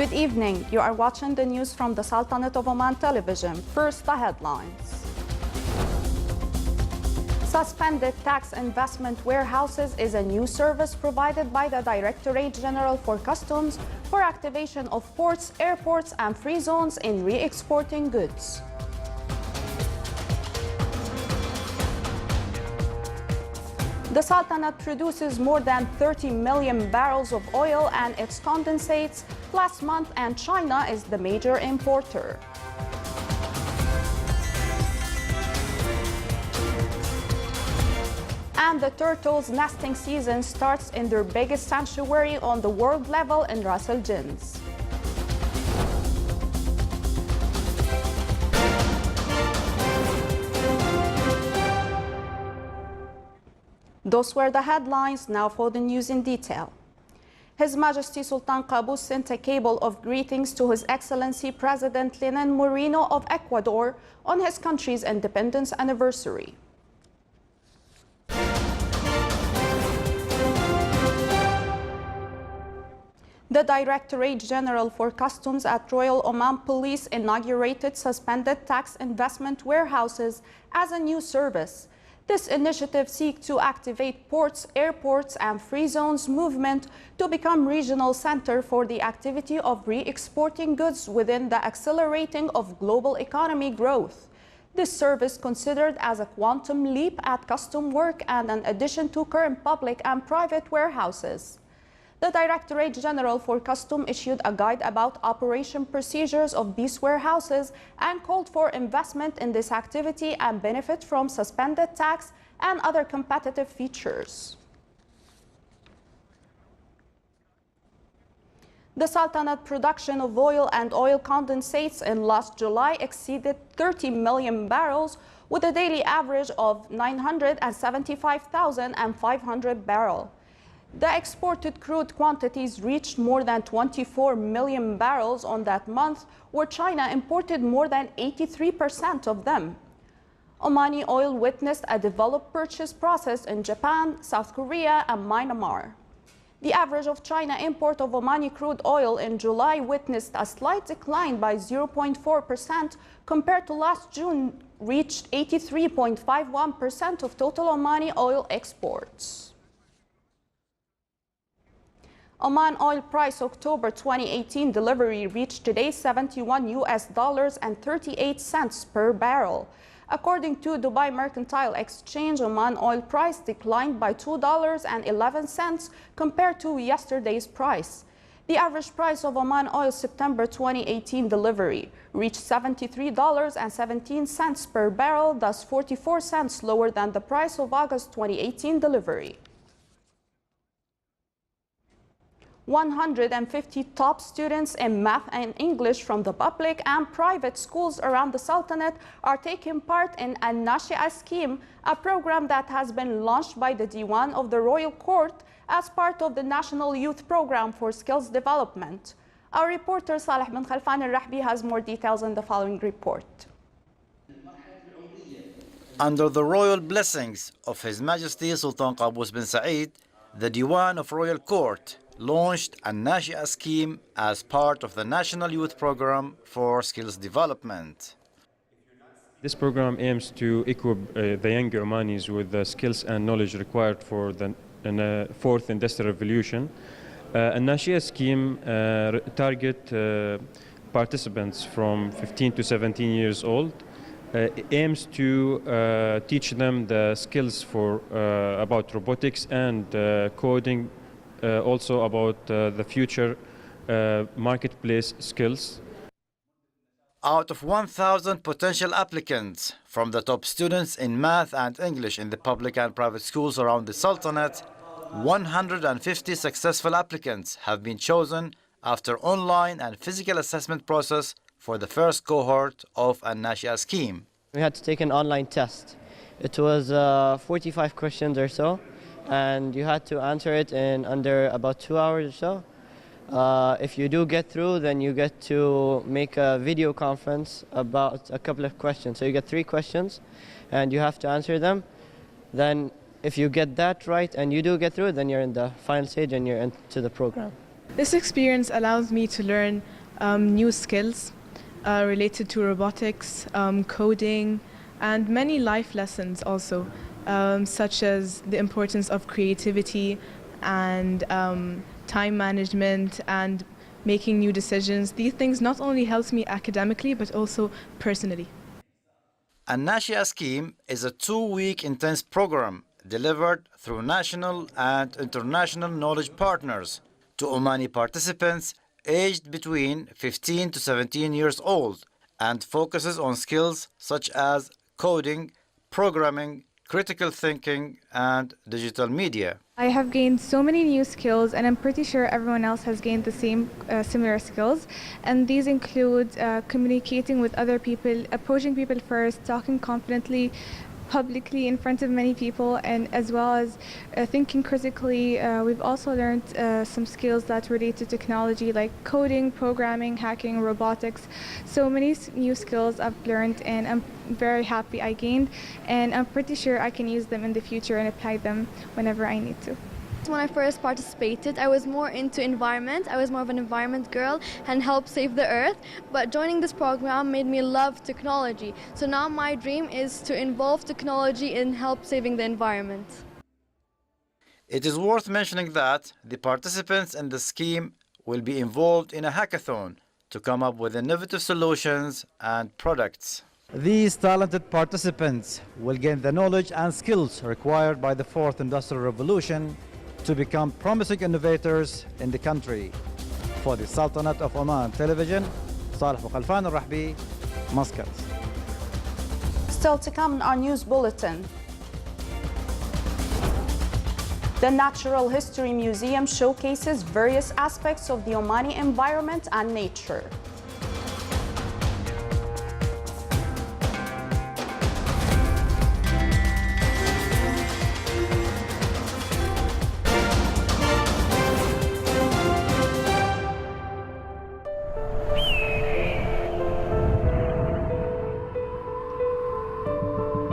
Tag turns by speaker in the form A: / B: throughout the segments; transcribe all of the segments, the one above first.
A: Good evening. You are watching the news from the Sultanate of Oman television. First, the headlines. Suspended tax investment warehouses is a new service provided by the Directorate General for Customs for activation of ports, airports, and free zones in re-exporting goods. The Sultanate produces more than 30 million barrels of oil and its condensates last month, and China is the major importer. And the turtles' nesting season starts in their biggest sanctuary on the world level in Ras Al Jins. Those were the headlines. Now for the news in detail. His Majesty Sultan Qaboos sent a cable of greetings to His Excellency President Lenin Moreno of Ecuador on his country's independence anniversary. The Directorate General for Customs at Royal Oman Police inaugurated suspended tax investment warehouses as a new service. This initiative seeks to activate ports, airports, and free zones movement to become regional center for the activity of re-exporting goods within the accelerating of global economy growth. This service considered as a quantum leap at custom work and an addition to current public and private warehouses. The Directorate General for Customs issued a guide about operation procedures of these warehouses and called for investment in this activity and benefit from suspended tax and other competitive features. The Sultanate production of oil and oil condensates in last July exceeded 30 million barrels with a daily average of 975,500 barrels. The exported crude quantities reached more than 24 million barrels on that month, where China imported more than 83% of them. Omani oil witnessed a developed purchase process in Japan, South Korea, and Myanmar. The average of China import of Omani crude oil in July witnessed a slight decline by 0.4% compared to last June, reached 83.51% of total Omani oil exports. Oman oil price October 2018 delivery reached today $71.38 per barrel. According to Dubai Mercantile Exchange, Oman oil price declined by $2.11 compared to yesterday's price. The average price of Oman oil September 2018 delivery reached $73.17 per barrel, thus 44 cents lower than the price of August 2018 delivery. 150 top students in math and English from the public and private schools around the Sultanate are taking part in a Nashia scheme, a program that has been launched by the Diwan of the Royal Court as part of the National Youth Program for Skills Development. Our reporter Saleh bin Khalfan al-Rahbi has more details in the following report.
B: Under the royal blessings of His Majesty Sultan Qaboos bin Saeed, the Diwan of Royal Court launched a Nashia scheme as part of the National Youth Program for Skills Development.
C: This program aims to equip the younger Omanis with the skills and knowledge required for the fourth industrial revolution. A Nashia scheme target participants from 15 to 17 years old. Aims to teach them the skills for about robotics and coding, also about the future marketplace skills.
B: Out of 1,000 potential applicants from the top students in math and English in the public and private schools around the Sultanate, 150 successful applicants have been chosen after online and physical assessment process for the first cohort of a Nashia scheme.
D: We had to take an online test. It was 45 questions or so, and you had to answer it in under about 2 hours or so. If you do get through, then you get to make a video conference about a couple of questions. So you get 3 questions, and you have to answer them. Then if you get that right and you do get through, then you're in the final stage and you're into the program.
E: This experience allows me to learn new skills related to robotics, coding, and many life lessons also, such as the importance of creativity and time management and making new decisions. These things not only helps me academically, but also personally.
B: An-Nashia scheme is a 2-week intense program delivered through national and international knowledge partners to Omani participants aged between 15 to 17 years old and focuses on skills such as coding, programming, critical thinking, and digital media.
F: I have gained so many new skills, and I'm pretty sure everyone else has gained the same similar skills. And these include communicating with other people, approaching people first, talking confidently, publicly in front of many people, and as well as thinking critically. We've also learned some skills that relate to technology like coding, programming, hacking, robotics. So many new skills I've learned, and I'm very happy I gained, and I'm pretty sure I can use them in the future and apply them whenever I need to.
G: When I first participated, I was more into environment. I was more of an environment girl and helped save the earth. But joining this program made me love technology. So now my dream is to involve technology in help saving the environment.
B: It is worth mentioning that the participants in the scheme will be involved in a hackathon to come up with innovative solutions and products.
H: These talented participants will gain the knowledge and skills required by the Fourth Industrial Revolution to become promising innovators in the country. For the Sultanate of Oman Television, Salih Bukhalfan al-Rahbi, Muscat.
A: Still to come in our news bulletin. The Natural History Museum showcases various aspects of the Omani environment and nature.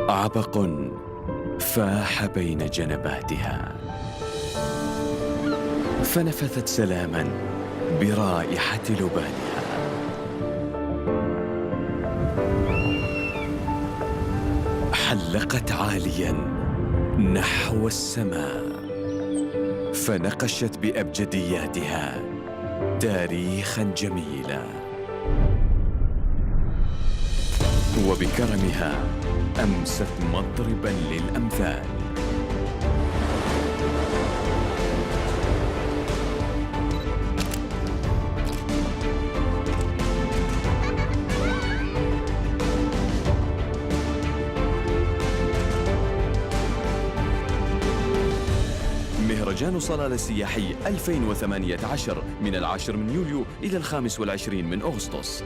I: عبق فاح بين جنباتها، فنفثت سلاما برائحة لبانها. حلقت عاليا نحو السماء، فنقشت بأبجدياتها تاريخا جميلا، وبكرمها أمست مضربا للأمثال. مهرجان صلالة السياحي 2018 من 10 من يوليو إلى 25 من أغسطس.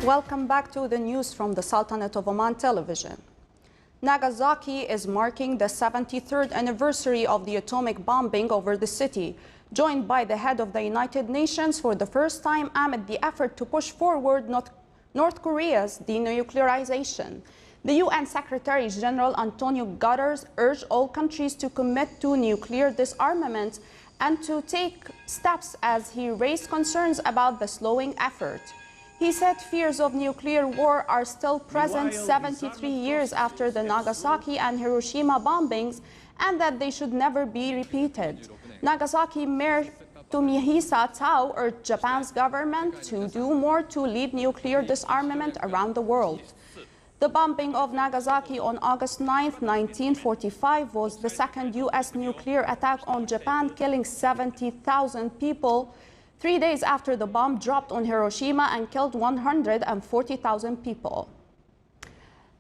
A: Welcome back to the news from the Sultanate of Oman Television. Nagasaki is marking the 73rd anniversary of the atomic bombing over the city, joined by the head of the United Nations for the first time amid the effort to push forward North Korea's denuclearization. The UN Secretary General Antonio Guterres urged all countries to commit to nuclear disarmament and to take steps as he raised concerns about the slowing effort. He said fears of nuclear war are still present 73 years after the Nagasaki and Hiroshima bombings and that they should never be repeated. Nagasaki Mayor Tomihisa Tao urged Japan's government to do more to lead nuclear disarmament around the world. The bombing of Nagasaki on August 9, 1945 was the second U.S. nuclear attack on Japan, killing 70,000 people, 3 days after the bomb dropped on Hiroshima and killed 140,000 people.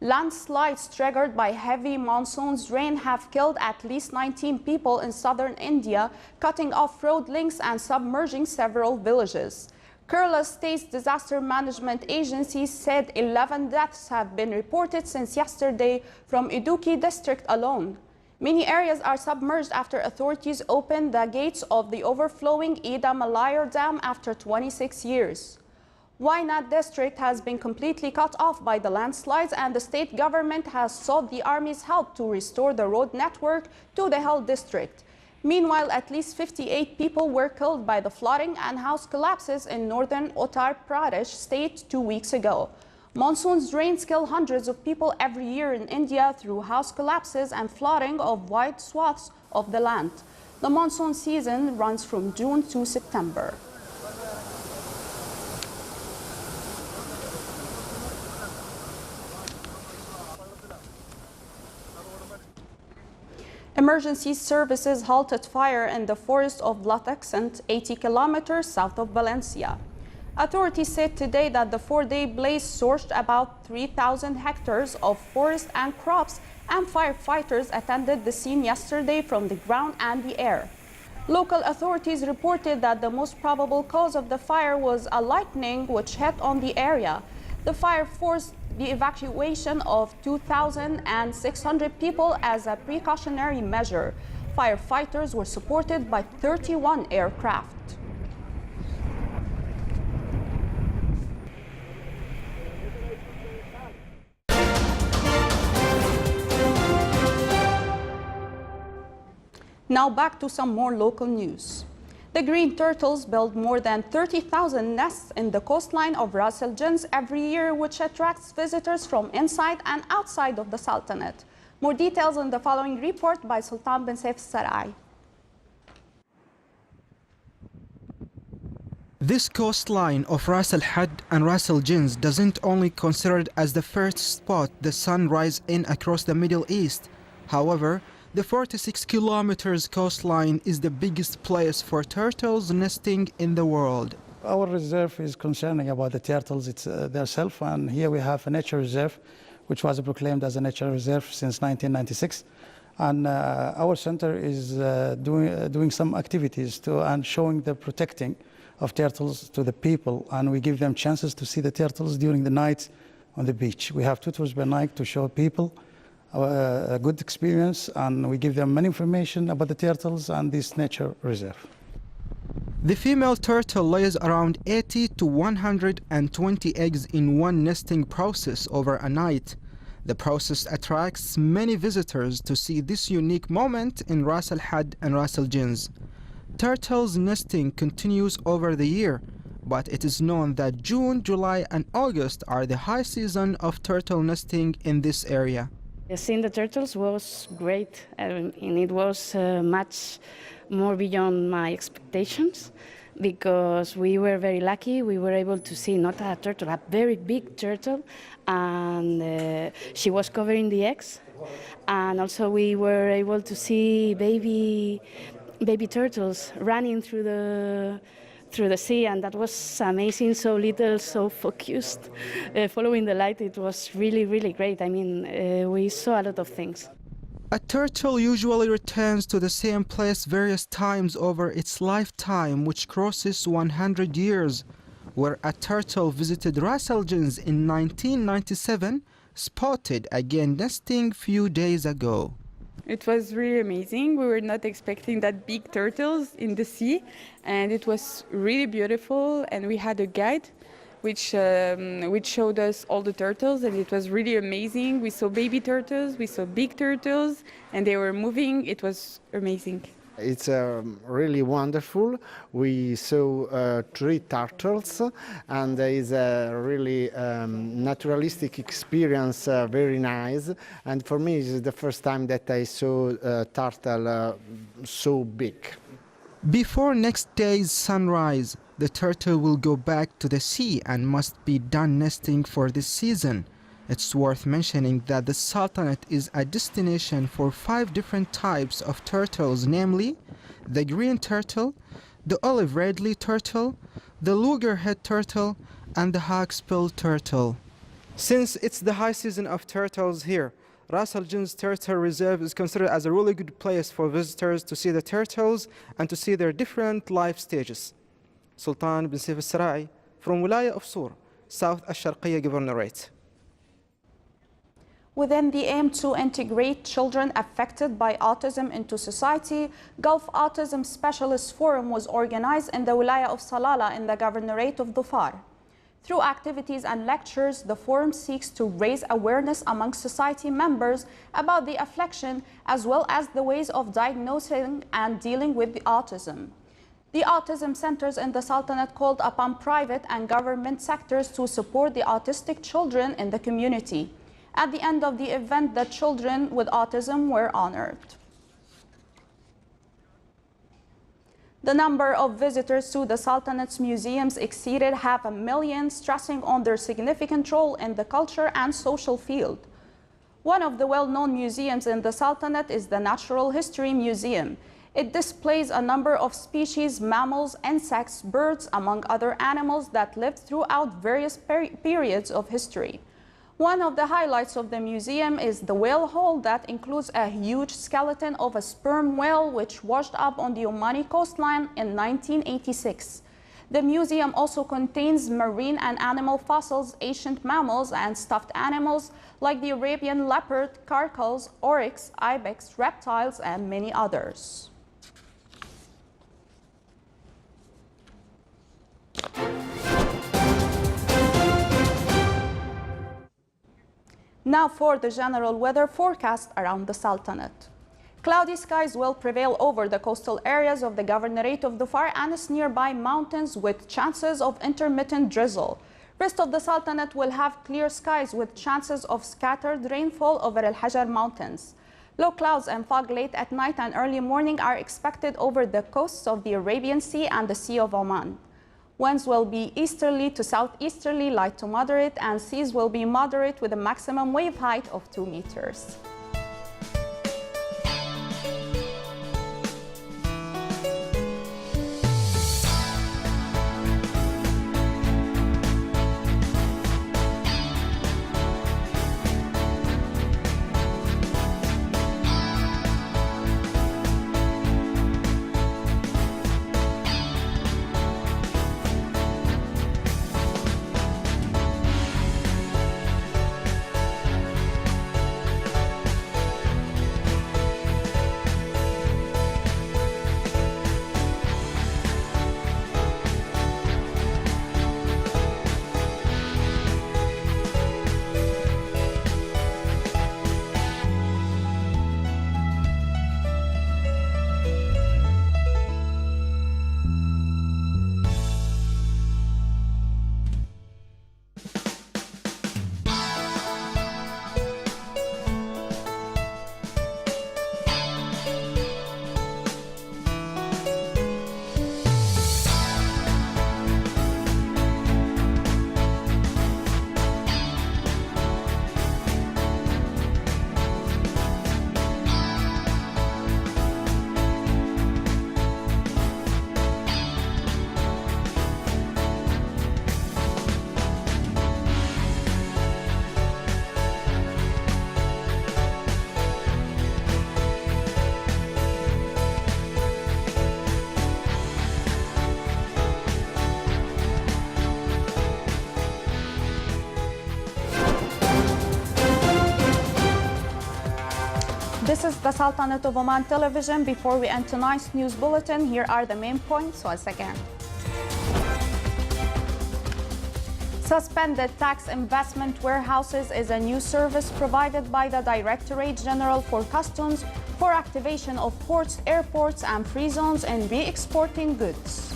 A: Landslides triggered by heavy monsoon's rain have killed at least 19 people in southern India, cutting off road links and submerging several villages. Kerala State's Disaster Management Agency said 11 deaths have been reported since yesterday from Idukki district alone. Many areas are submerged after authorities opened the gates of the overflowing Ida Malayar Dam after 26 years. Wainat district has been completely cut off by the landslides, and the state government has sought the army's help to restore the road network to the halt district. Meanwhile, at least 58 people were killed by the flooding and house collapses in northern Uttar Pradesh state 2 weeks ago. Monsoon's rains kill hundreds of people every year in India through house collapses and flooding of wide swaths of the land. The monsoon season runs from June to September. Emergency services halted fire in the forest of Sultanate, 80 kilometers south of Valencia. Authorities said today that the 4-day blaze scorched about 3,000 hectares of forest and crops, and firefighters attended the scene yesterday from the ground and the air. Local authorities reported that the most probable cause of the fire was a lightning which hit on the area. The fire forced the evacuation of 2,600 people as a precautionary measure. Firefighters were supported by 31 aircraft. Now back to some more local news. The green turtles build more than 30,000 nests in the coastline of Ras Al Jins every year, which attracts visitors from inside and outside of the Sultanate. More details in the following report by Sultan bin Saif Sarai.
J: This coastline of Ras Al Had and Ras Al Jins doesn't only considered as the first spot the sun rises in across the Middle East. However, the 46 kilometers coastline is the biggest place for turtles nesting in the world.
K: Our reserve is concerning about the turtles themselves, and here we have a nature reserve, which was proclaimed as a nature reserve since 1996. And our center is doing some activities and showing the protecting of turtles to the people, and we give them chances to see the turtles during the night on the beach. We have 2 tours per night to show people a good experience, and we give them many information about the turtles and this nature reserve.
J: The female turtle lays around 80 to 120 eggs in one nesting process over a night. The process attracts many visitors to see this unique moment in Ras Al Had and Ras Al Jins. Turtles nesting continues over the year, but it is known that June, July and August are the high season of turtle nesting in this area.
L: Seeing the turtles was great, and it was much more beyond my expectations, because we were very lucky. We were able to see not a turtle, a very big turtle, and she was covering the eggs. And also we were able to see baby turtles running through the sea, and that was amazing. So little, so focused, following the light. It was really, really great. I mean, we saw a lot of things.
J: A turtle usually returns to the same place various times over its lifetime, which crosses 100 years. Where a turtle visited Ras Al Jins in 1997, spotted again nesting few days ago.
M: It was really amazing. We were not expecting that big turtles in the sea, and it was really beautiful. And we had a guide which showed us all the turtles, and it was really amazing. We saw baby turtles, we saw big turtles, and they were moving. It was amazing.
N: It's really wonderful. We saw 3 turtles, and it's a really naturalistic experience, very nice. And for me, it's the first time that I saw a turtle so big.
J: Before next day's sunrise, the turtle will go back to the sea and must be done nesting for this season. It's worth mentioning that the Sultanate is a destination for 5 different types of turtles, namely the green turtle, the olive redley turtle, the loggerhead turtle, and the hawksbill turtle. Since it's the high season of turtles here, Ras Al Jins Turtle Reserve is considered as a really good place for visitors to see the turtles and to see their different life stages. Sultan bin Saif Sarai from Wilaya of Sur, South Al-Sharqiyya Governorate.
A: Within the aim to integrate children affected by autism into society, Gulf Autism Specialist Forum was organized in the Wilaya of Salalah in the Governorate of Dhofar. Through activities and lectures, the forum seeks to raise awareness among society members about the affliction as well as the ways of diagnosing and dealing with autism. The autism centers in the Sultanate called upon private and government sectors to support the autistic children in the community. At the end of the event, the children with autism were honored. The number of visitors to the Sultanate's museums exceeded 500,000, stressing on their significant role in the culture and social field. One of the well-known museums in the Sultanate is the Natural History Museum. It displays a number of species, mammals, insects, birds, among other animals that lived throughout various periods of history. One of the highlights of the museum is the whale hole that includes a huge skeleton of a sperm whale which washed up on the Omani coastline in 1986. The museum also contains marine and animal fossils, ancient mammals, and stuffed animals like the Arabian leopard, caracoles, oryx, ibex, reptiles, and many others. Now for the general weather forecast around the Sultanate. Cloudy skies will prevail over the coastal areas of the Governorate of Dhofar and its nearby mountains with chances of intermittent drizzle. Rest of the Sultanate will have clear skies with chances of scattered rainfall over Al Hajar Mountains. Low clouds and fog late at night and early morning are expected over the coasts of the Arabian Sea and the Sea of Oman. Winds will be easterly to southeasterly, light to moderate, and seas will be moderate with a maximum wave height of 2 meters. This is the Sultanate of Oman television. Before we end tonight's news bulletin, here are the main points once again. Suspended tax investment warehouses is a new service provided by the Directorate General for Customs for activation of ports, airports, and free zones in re-exporting goods.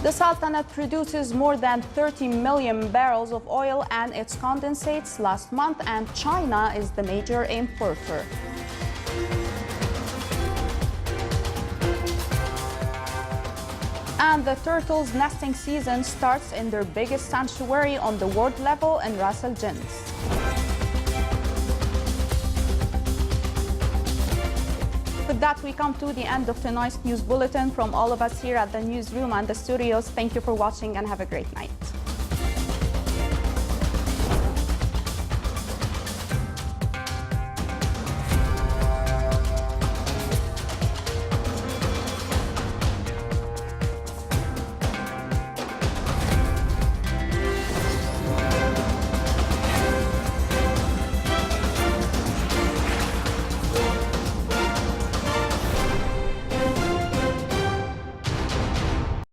A: The Sultanate produces more than 30 million barrels of oil and its condensates last month, and China is the major importer. And the turtles' nesting season starts in their biggest sanctuary on the world level in Ras Al Jins. With that, we come to the end of tonight's news bulletin. From all of us here at the newsroom and the studios, thank you for watching and have a great night.